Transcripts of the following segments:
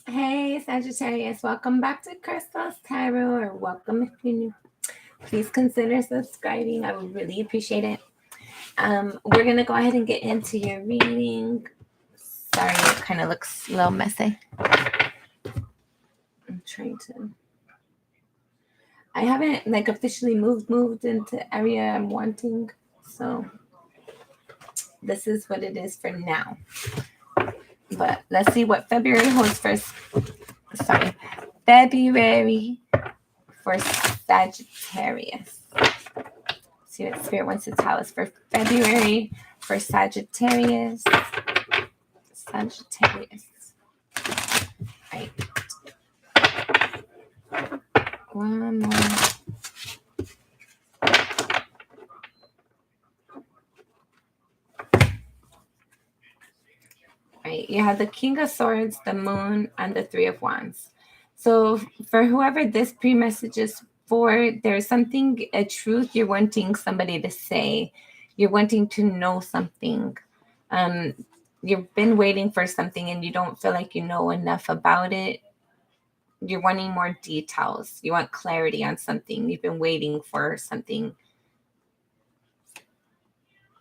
Hey, Sagittarius, welcome back to Crystal's Tarot, or welcome if you're new. Please consider subscribing. I would really appreciate it. We're going to go ahead and get into your reading. Sorry, it kind of looks a little messy. I'm trying to. I haven't officially moved into the area I'm wanting, so this is what it is for now. But let's see what February holds first. Sorry, February for Sagittarius. See what Spirit wants to tell us for February for Sagittarius. Sagittarius. Right. One more. Right. You have the King of Swords, the Moon, and the Three of Wands. So for whoever this pre-message is for, there's something, a truth you're wanting somebody to say. You're wanting to know something. You've been waiting for something and you don't feel like you know enough about it. You're wanting more details. You want clarity on something. You've been waiting for something.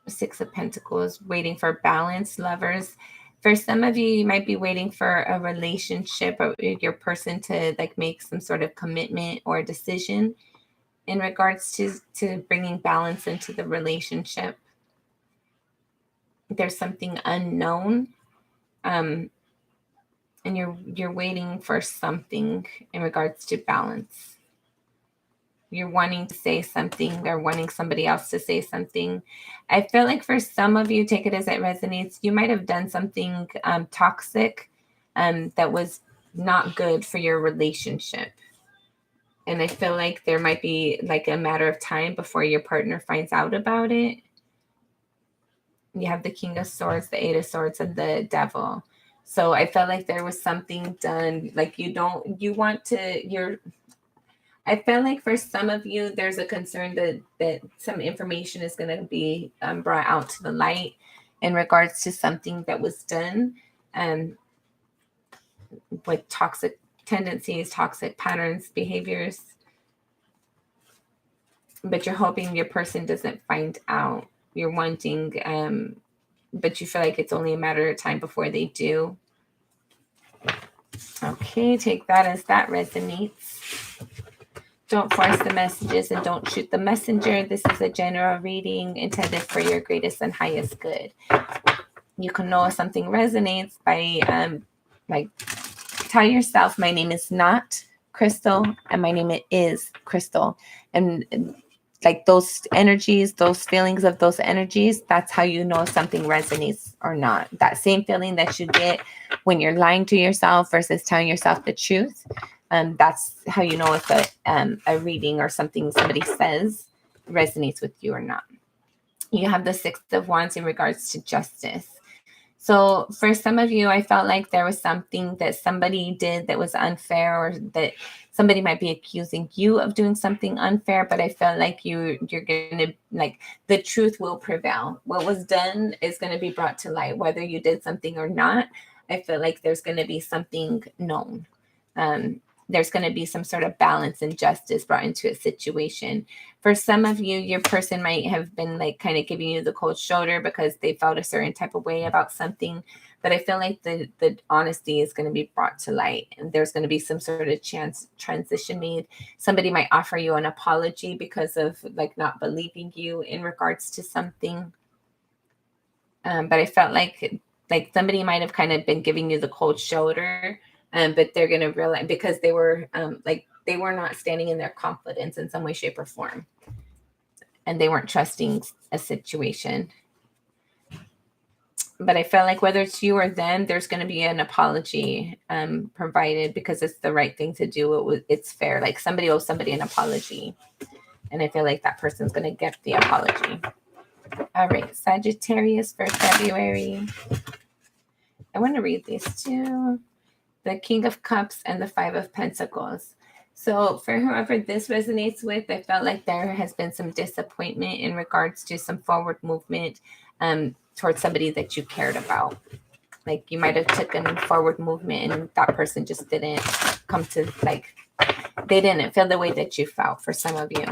Six of Pentacles, waiting for balance, lovers. For some of you, you might be waiting for a relationship or your person to make some sort of commitment or decision in regards to bringing balance into the relationship. There's something unknown, and you're waiting for something in regards to balance. You're wanting to say something or wanting somebody else to say something. I feel like for some of you, take it as it resonates, you might have done something toxic that was not good for your relationship. And I feel like there might be a matter of time before your partner finds out about it. You have the King of Swords, the Eight of Swords, and the Devil. So I felt like there was something done. I feel like for some of you, there's a concern that some information is going to be brought out to the light in regards to something that was done with toxic tendencies, toxic patterns, behaviors. But you're hoping your person doesn't find out. You're wanting, but you feel like it's only a matter of time before they do. Okay, take that as that resonates. Don't force the messages and don't shoot the messenger. This is a general reading intended for your greatest and highest good. You can know if something resonates by tell yourself, my name is not Crystal and my name is Crystal. And those energies, those feelings of those energies, that's how you know if something resonates or not. That same feeling that you get when you're lying to yourself versus telling yourself the truth. That's how you know if a reading or something somebody says resonates with you or not. You have the Six of Wands in regards to justice. So for some of you, I felt like there was something that somebody did that was unfair, or that somebody might be accusing you of doing something unfair, but I felt like you're going to, the truth will prevail. What was done is going to be brought to light, whether you did something or not. I feel like there's going to be something known. There's going to be some sort of balance and justice brought into a situation. For some of you, your person might have been kind of giving you the cold shoulder because they felt a certain type of way about something. But I feel like the honesty is going to be brought to light, and there's going to be some sort of transition made. Somebody might offer you an apology because of not believing you in regards to something. But I felt like somebody might have kind of been giving you the cold shoulder. But they're going to realize, because they were they were not standing in their confidence in some way, shape, or form, and they weren't trusting a situation. But I felt like whether it's you or them, there's going to be an apology provided, because it's the right thing to do. It's fair. Somebody owes somebody an apology, and I feel like that person's going to get the apology. All right, Sagittarius for February. I want to read these two. The King of Cups and the Five of Pentacles. So for whoever this resonates with, I felt like there has been some disappointment in regards to some forward movement towards somebody that you cared about. Like you might have taken forward movement and that person just didn't come to, like, they didn't feel the way that you felt for some of you.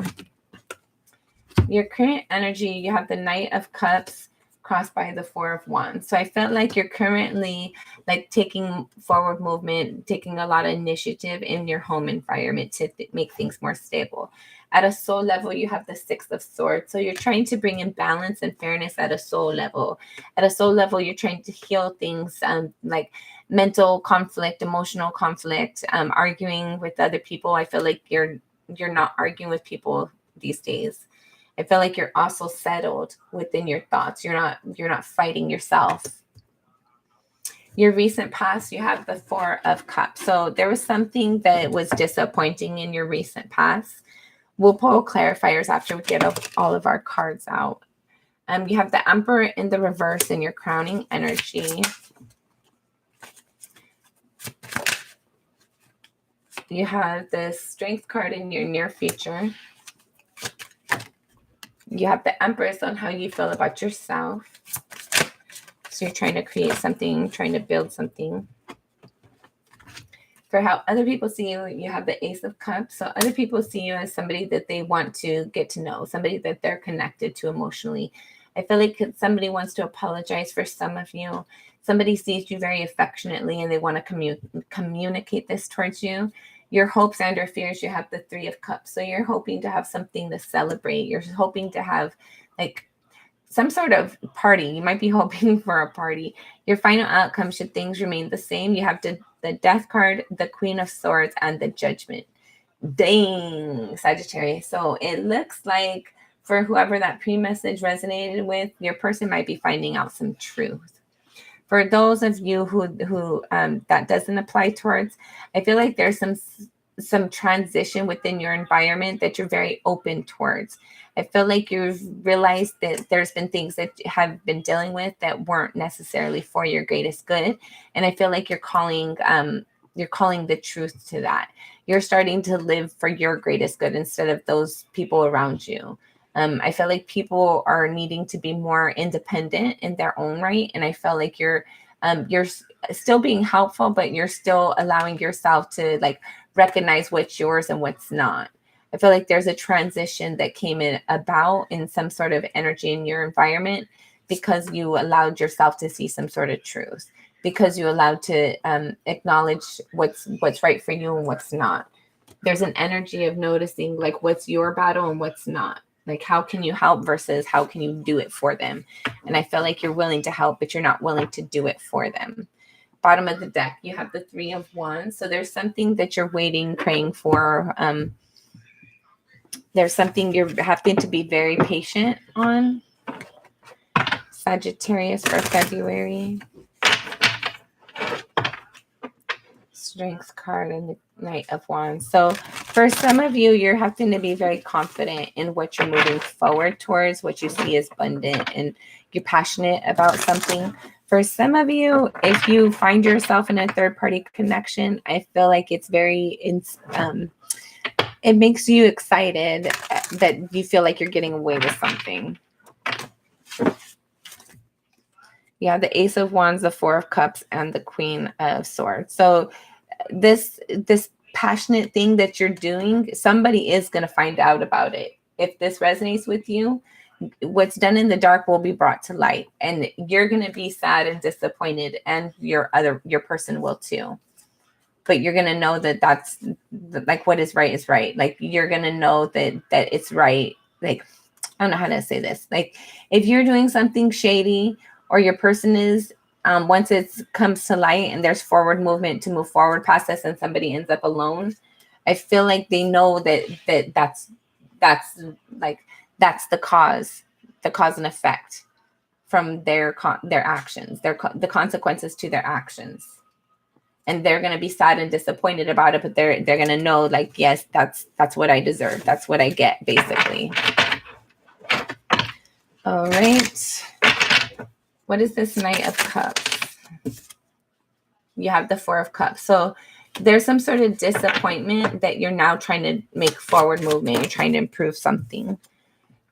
Your current energy, you have the Knight of Cups crossed by the Four of Wands. So I felt like you're currently like taking forward movement, taking a lot of initiative in your home environment to make things more stable. At a soul level, you have the Six of Swords. So you're trying to bring in balance and fairness at a soul level. At a soul level, you're trying to heal things like mental conflict, emotional conflict, arguing with other people. I feel like you're not arguing with people these days. I feel like you're also settled within your thoughts. You're not fighting yourself. Your recent past, you have the Four of Cups. So there was something that was disappointing in your recent past. We'll pull clarifiers after we get all of our cards out. You have the Emperor in the reverse in your crowning energy. You have the Strength card in your near future. You have the Empress on how you feel about yourself. So you're trying to create something, trying to build something. For how other people see you, you have the Ace of Cups. So other people see you as somebody that they want to get to know, somebody that they're connected to emotionally. I feel like somebody wants to apologize for some of you. Somebody sees you very affectionately and they want to communicate this towards you. Your hopes and or fears, you have the Three of Cups. So you're hoping to have something to celebrate. You're hoping to have like some sort of party. You might be hoping for a party. Your final outcome, should things remain the same, you have the Death card, the Queen of Swords, and the Judgment. Dang, Sagittarius. So it looks like for whoever that pre-message resonated with, your person might be finding out some truth. For those of you who that doesn't apply towards, I feel like there's some transition within your environment that you're very open towards. I feel like you've realized that there's been things that you have been dealing with that weren't necessarily for your greatest good. And I feel like you're calling the truth to that. You're starting to live for your greatest good instead of those people around you. I feel like people are needing to be more independent in their own right. And I feel like you're still being helpful, but you're still allowing yourself to like recognize what's yours and what's not. I feel like there's a transition that came about in some sort of energy in your environment because you allowed yourself to see some sort of truth, because you allowed to acknowledge what's right for you and what's not. There's an energy of noticing like what's your battle and what's not. Like, how can you help versus how can you do it for them? And I feel like you're willing to help, but you're not willing to do it for them. Bottom of the deck, you have the Three of Wands. So there's something that you're waiting, praying for. There's something you're having to be very patient on. Sagittarius for February. Strength card and the Knight of Wands. So for some of you, you're having to be very confident in what you're moving forward towards, what you see as abundant, and you're passionate about something. For some of you, if you find yourself in a third-party connection, I feel like it's very, it makes you excited that you feel like you're getting away with something. Yeah, the Ace of Wands, the Four of Cups, and the Queen of Swords. So this passionate thing that you're doing, somebody is going to find out about it. If this resonates with you, what's done in the dark will be brought to light, and you're going to be sad and disappointed, and your person will too. But you're going to know that that's like what is right is right. Like you're going to know that it's right. Like, I don't know how to say this. Like if you're doing something shady or your person is, once it comes to light and there's forward movement to move forward past this and somebody ends up alone, I feel like they know that's the cause and effect from their actions, the consequences to their actions. And they're going to be sad and disappointed about it, but they're going to know like, yes, that's what I deserve. That's what I get, basically. All right. What is this Knight of Cups? You have the Four of Cups. So there's some sort of disappointment that you're now trying to make forward movement. You're trying to improve something.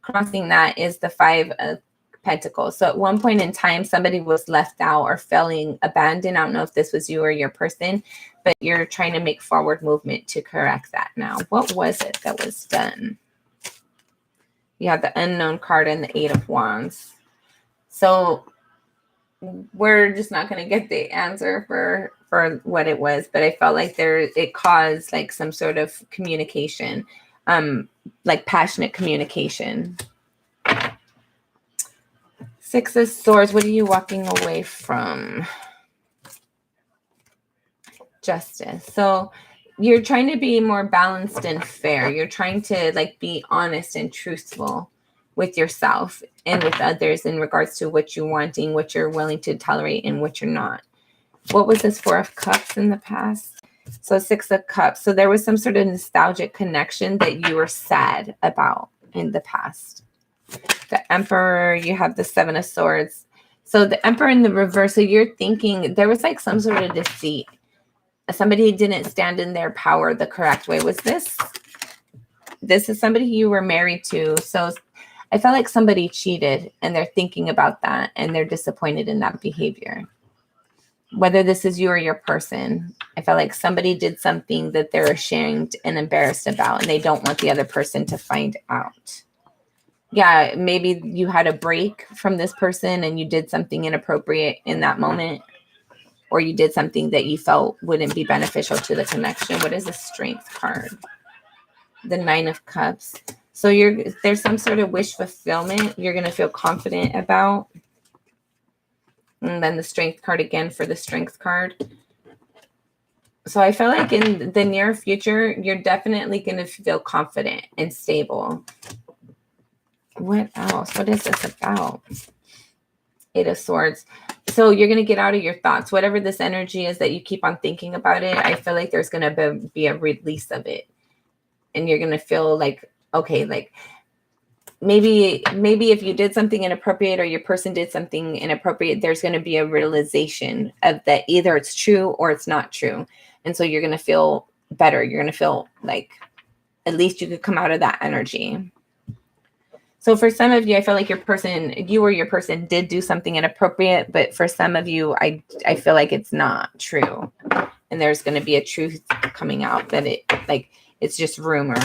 Crossing that is the Five of Pentacles. So at one point in time, somebody was left out or feeling abandoned. I don't know if this was you or your person, but you're trying to make forward movement to correct that now. What was it that was done? You have the Unknown card and the Eight of Wands. So we're just not going to get the answer for what it was, but I felt like it caused like some sort of communication, like passionate communication. Six of Swords, what are you walking away from? Justice. So you're trying to be more balanced and fair. You're trying to like be honest and truthful with yourself and with others in regards to what you're wanting, what you're willing to tolerate, and what you're not. What was this Four of Cups in the past? So Six of Cups. So there was some sort of nostalgic connection that you were sad about in the past. The Emperor, you have the Seven of Swords. So the Emperor in the reverse, so you're thinking there was like some sort of deceit. Somebody didn't stand in their power the correct way. Was this is somebody you were married to. So I felt like somebody cheated and they're thinking about that and they're disappointed in that behavior. Whether this is you or your person, I felt like somebody did something that they're ashamed and embarrassed about and they don't want the other person to find out. Yeah, maybe you had a break from this person and you did something inappropriate in that moment, or you did something that you felt wouldn't be beneficial to the connection. What is the Strength card? The Nine of Cups. So there's some sort of wish fulfillment you're going to feel confident about. And then the Strength card again for the Strength card. So I feel like in the near future, you're definitely going to feel confident and stable. What else? What is this about? Eight of Swords. So you're going to get out of your thoughts. Whatever this energy is that you keep on thinking about it, I feel like there's going to be a release of it. And you're going to feel like, okay, like maybe if you did something inappropriate or your person did something inappropriate, there's going to be a realization of that either it's true or it's not true. And so you're going to feel better. You're going to feel like at least you could come out of that energy. So for some of you, I feel like you or your person did do something inappropriate, but for some of you, I feel like it's not true. And there's going to be a truth coming out that it's just rumor.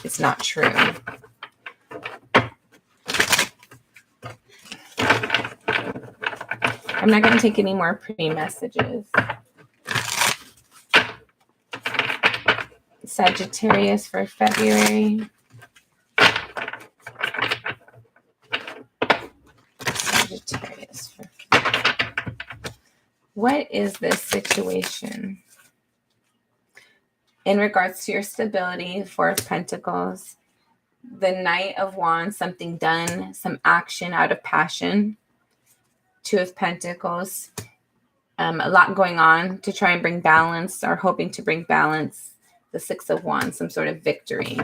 It's not true. I'm not going to take any more pre-messages. Sagittarius for February. Sagittarius for February. What is this situation? In regards to your stability, Four of Pentacles, the Knight of Wands, something done, some action out of passion. Two of Pentacles, a lot going on to try and bring balance or hoping to bring balance. The Six of Wands, some sort of victory.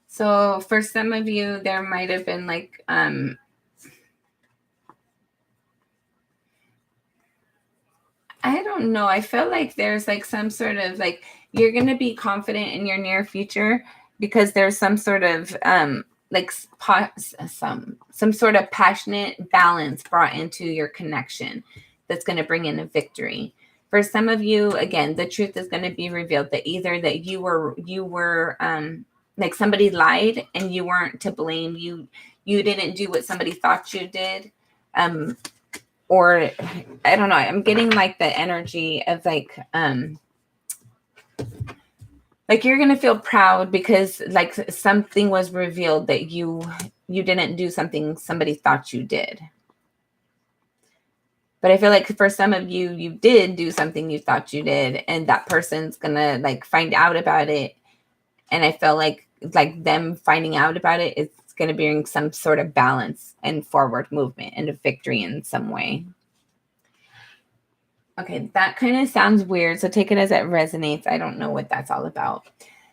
So for some of you, there might have been like, I don't know. I feel like there's like some sort of like, you're going to be confident in your near future because there's some sort of, like some sort of passionate balance brought into your connection that's going to bring in a victory. For some of you, again, the truth is going to be revealed that either that you were like somebody lied and you weren't to blame. You didn't do what somebody thought you did. Or I don't know. I'm getting like the energy of like you're going to feel proud because like something was revealed that you didn't do something somebody thought you did. But I feel like for some of you, you did do something you thought you did, and that person's going to like find out about it. And I feel like them finding out about it is going to bring some sort of balance and forward movement and a victory in some way. Okay, that kind of sounds weird, so take it as it resonates. I don't know what that's all about.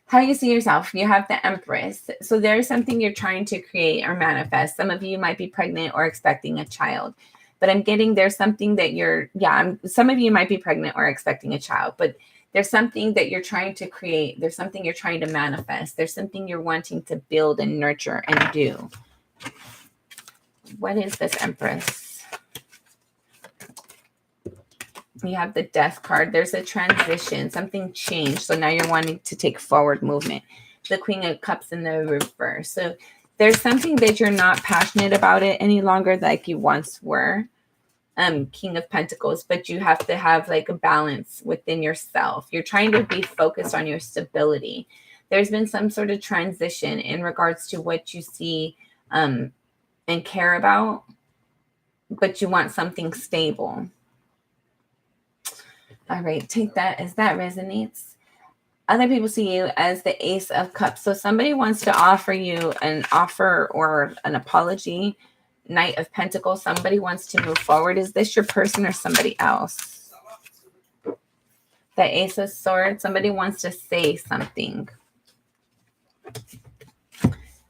How you see yourself, you have the Empress. So there's something you're trying to create or manifest. Some of you might be pregnant or expecting a child. But I'm getting there's something that some of you might be pregnant or expecting a child, but there's something that you're trying to create. There's something you're trying to manifest. There's something you're wanting to build and nurture and do. What is this, Empress? You have the Death card. There's a transition. Something changed. So now you're wanting to take forward movement. The Queen of Cups in the reverse. So there's something that you're not passionate about it any longer like you once were. King of Pentacles, but you have to have like a balance within yourself. You're trying to be focused on your stability. There's been some sort of transition in regards to what you see and care about, but you want something stable. All right, take that as that resonates. Other people see you as the Ace of Cups. So somebody wants to offer you an offer or an apology. Knight of Pentacles, somebody wants to move forward. Is this your person or somebody else? The Ace of Swords, somebody wants to say something.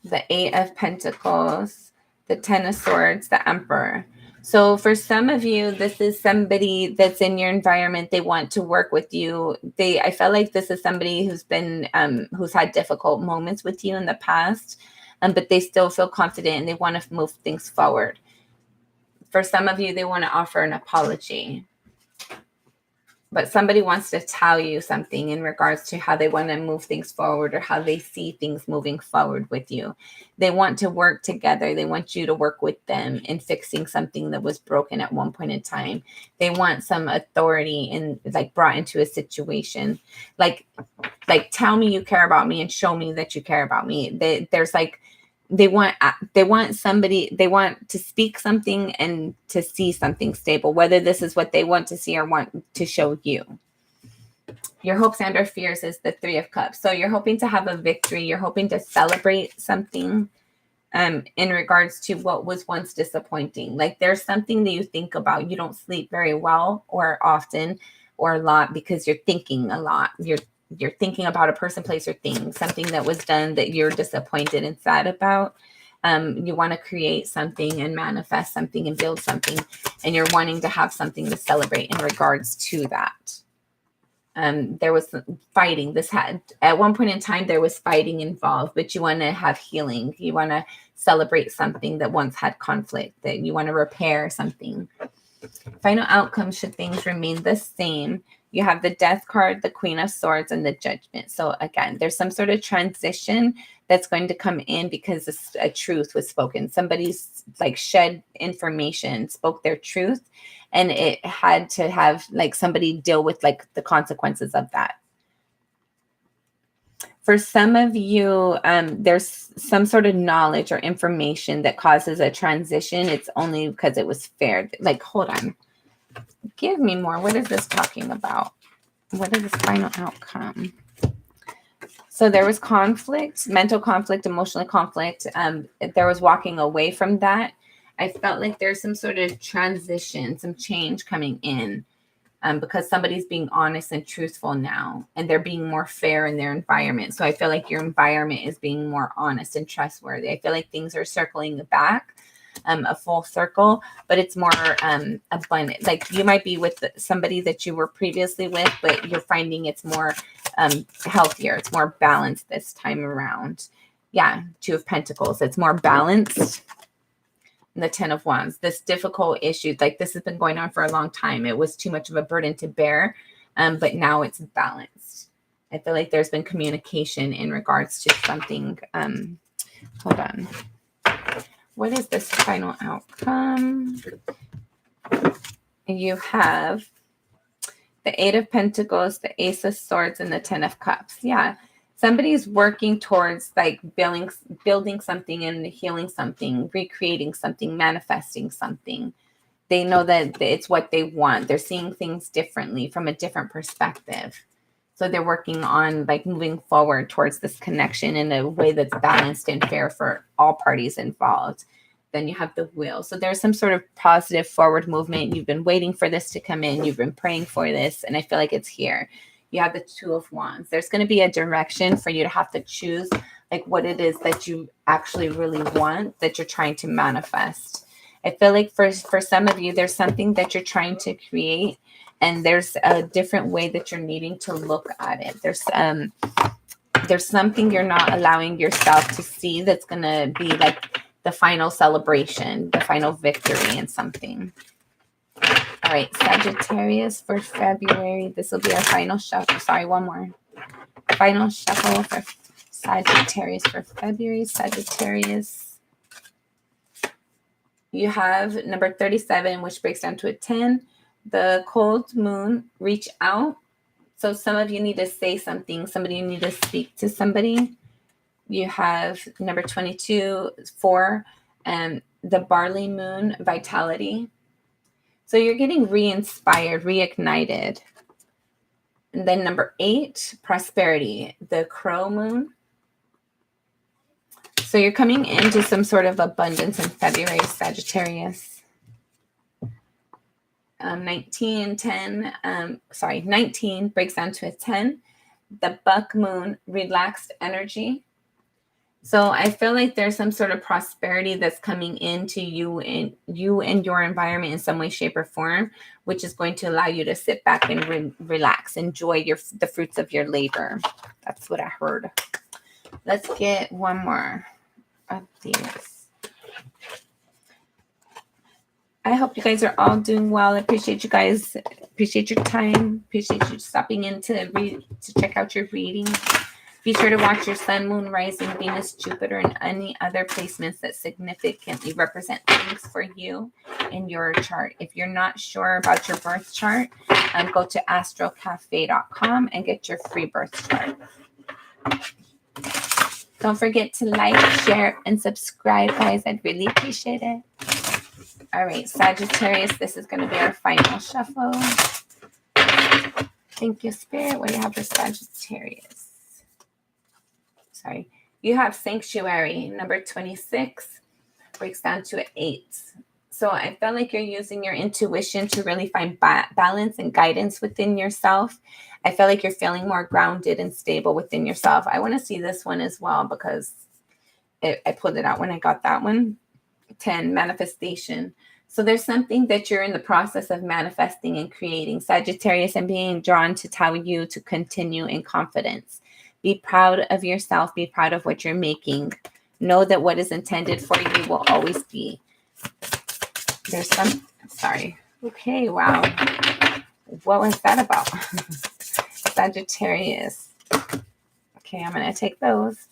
The Eight of Pentacles, the Ten of Swords, the Emperor. So for some of you, this is somebody that's in your environment. They want to work with you. I felt like this is somebody who's been, who's had difficult moments with you in the past. But they still feel confident and they want to move things forward. For some of you, they want to offer an apology. But somebody wants to tell you something in regards to how they want to move things forward or how they see things moving forward with you. They want to work together. They want you to work with them in fixing something that was broken at one point in time. They want some authority and like brought into a situation. Like tell me you care about me and show me that you care about me. There's like, they want somebody, they want to speak something and to see something stable, whether this is what they want to see or want to show you. Your hopes and or fears is the Three of Cups. So you're hoping to have a victory. You're hoping to celebrate something in regards to what was once disappointing. Like there's something that you think about. You don't sleep very well or often or a lot because you're thinking a lot. You're thinking about a person, place, or thing, something that was done that you're disappointed and sad about. You want to create something and manifest something and build something, and you're wanting to have something to celebrate in regards to that. There was fighting. At one point in time, there was fighting involved, but you want to have healing. You want to celebrate something that once had conflict, that you want to repair something. Final outcome, should things remain the same, you have the Death card, the Queen of Swords, and the Judgment. So again, there's some sort of transition that's going to come in because a truth was spoken. Somebody's like shed information, spoke their truth, and it had to have like somebody deal with like the consequences of that. For some of you, there's some sort of knowledge or information that causes a transition. It's only because it was fair. Like, hold on. Give me more. What is this talking about? What is this final outcome? So there was conflict, mental conflict, emotional conflict. There was walking away from that. I felt like there's some sort of transition, some change coming in. Because somebody's being honest and truthful now, and they're being more fair in their environment. So I feel like your environment is being more honest and trustworthy. I feel like things are circling back, a full circle, but it's more abundant. Like you might be with somebody that you were previously with, but you're finding it's more healthier. It's more balanced this time around. Yeah, Two of Pentacles. It's more balanced. The Ten of Wands, this difficult issue, like this has been going on for a long time. It was too much of a burden to bear, but now it's balanced. I feel like there's been communication in regards to something. Hold on. What is this final outcome? You have the Eight of Pentacles, the Ace of Swords, and the Ten of Cups. Yeah. Somebody's working towards like building something and healing something, recreating something, manifesting something. They know that it's what they want. They're seeing things differently from a different perspective. So they're working on like moving forward towards this connection in a way that's balanced and fair for all parties involved. Then you have the Wheel. So there's some sort of positive forward movement. You've been waiting for this to come in. You've been praying for this. And I feel like it's here. You have the Two of Wands. There's going to be a direction for you to have to choose like what it is that you actually really want, that you're trying to manifest. I feel like for some of you, there's something that you're trying to create, and there's a different way that you're needing to look at it. There's something you're not allowing yourself to see that's going to be like the final celebration, the final victory in something. All right, Sagittarius for February. This will be our final shuffle. Sorry, one more. Final shuffle for Sagittarius for February. Sagittarius. You have number 37, which breaks down to a 10. The cold moon, reach out. So some of you need to say something. Somebody you need to speak to somebody. You have number 22, 4, and the barley moon, vitality. So you're getting re-inspired, reignited. And then number 8, prosperity, the crow moon. So you're coming into some sort of abundance in February, Sagittarius. 19 breaks down to a 10. The buck moon, relaxed energy. So I feel like there's some sort of prosperity that's coming into you and your environment in some way, shape, or form, which is going to allow you to sit back and relax, enjoy the fruits of your labor. That's what I heard. Let's get one more of these. I hope you guys are all doing well. I appreciate you guys. Appreciate your time. Appreciate you stopping in to check out your reading. Be sure to watch your sun, moon, rising, Venus, Jupiter, and any other placements that significantly represent things for you in your chart. If you're not sure about your birth chart, go to astrocafe.com and get your free birth chart. Don't forget to like, share, and subscribe, guys. I'd really appreciate it. All right, Sagittarius, this is going to be our final shuffle. Thank you, Spirit. What do you have for Sagittarius? Sorry. You have Sanctuary, number 26, breaks down to an 8. So I feel like you're using your intuition to really find balance and guidance within yourself. I feel like you're feeling more grounded and stable within yourself. I want to see this one as well because I pulled it out when I got that one. 10, manifestation. So there's something that you're in the process of manifesting and creating, Sagittarius, and being drawn to tell you to continue in confidence. Be proud of yourself. Be proud of what you're making. Know that what is intended for you will always be. There's some, sorry. Okay, wow. What was that about? Sagittarius. Okay, I'm going to take those.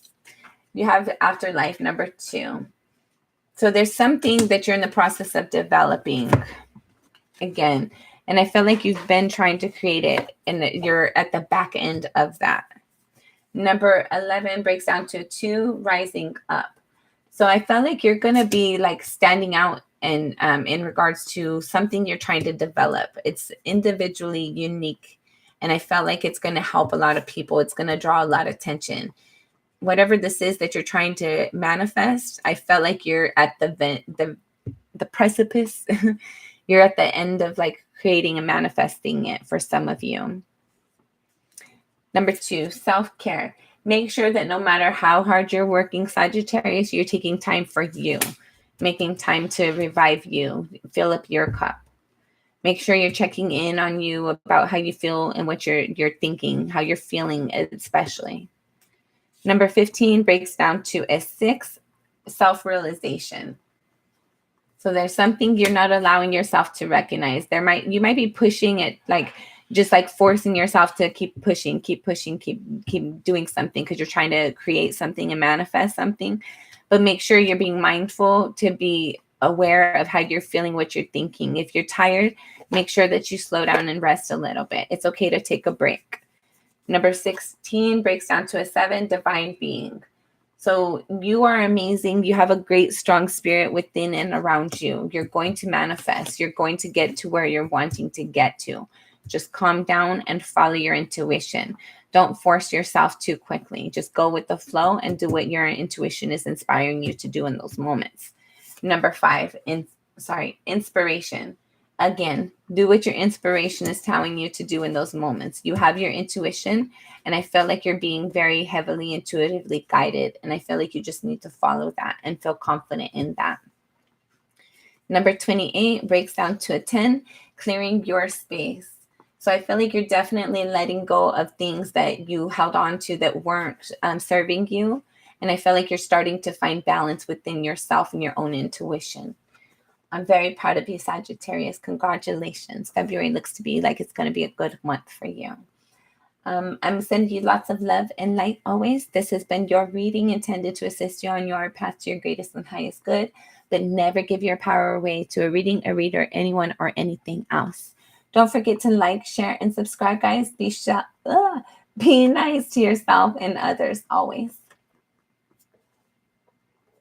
You have afterlife, number 2. So there's something that you're in the process of developing again. And I feel like you've been trying to create it and you're at the back end of that. Number 11 breaks down to 2, rising up. So I felt like you're going to be like standing out and in regards to something you're trying to develop. It's individually unique. And I felt like it's going to help a lot of people. It's going to draw a lot of attention. Whatever this is that you're trying to manifest, I felt like you're at the precipice. You're at the end of like creating and manifesting it for some of you. Number 2, self-care. Make sure that no matter how hard you're working, Sagittarius, you're taking time for you, making time to revive you, fill up your cup. Make sure you're checking in on you about how you feel and what you're thinking, how you're feeling especially. Number 15 breaks down to a 6, self-realization. So there's something you're not allowing yourself to recognize. You might be pushing it, like just like forcing yourself to keep pushing, keep doing something because you're trying to create something and manifest something. But make sure you're being mindful to be aware of how you're feeling, what you're thinking. If you're tired, make sure that you slow down and rest a little bit. It's okay to take a break. Number 16 breaks down to a 7, divine being. So you are amazing. You have a great, strong spirit within and around you. You're going to manifest. You're going to get to where you're wanting to get to. Just calm down and follow your intuition. Don't force yourself too quickly. Just go with the flow and do what your intuition is inspiring you to do in those moments. Number 5, inspiration. Again, do what your inspiration is telling you to do in those moments. You have your intuition, and I feel like you're being very heavily intuitively guided, and I feel like you just need to follow that and feel confident in that. Number 28 breaks down to a 10, clearing your space. So I feel like you're definitely letting go of things that you held on to that weren't serving you, And I feel like you're starting to find balance within yourself and your own intuition. I'm very proud of you, Sagittarius. Congratulations. February looks to be like it's going to be a good month for you. I'm sending you lots of love and light always. This has been your reading intended to assist you on your path to your greatest and highest good. But never give your power away to a reading, a reader, anyone, or anything else. Don't forget to like, share, and subscribe, guys. Be nice to yourself and others always.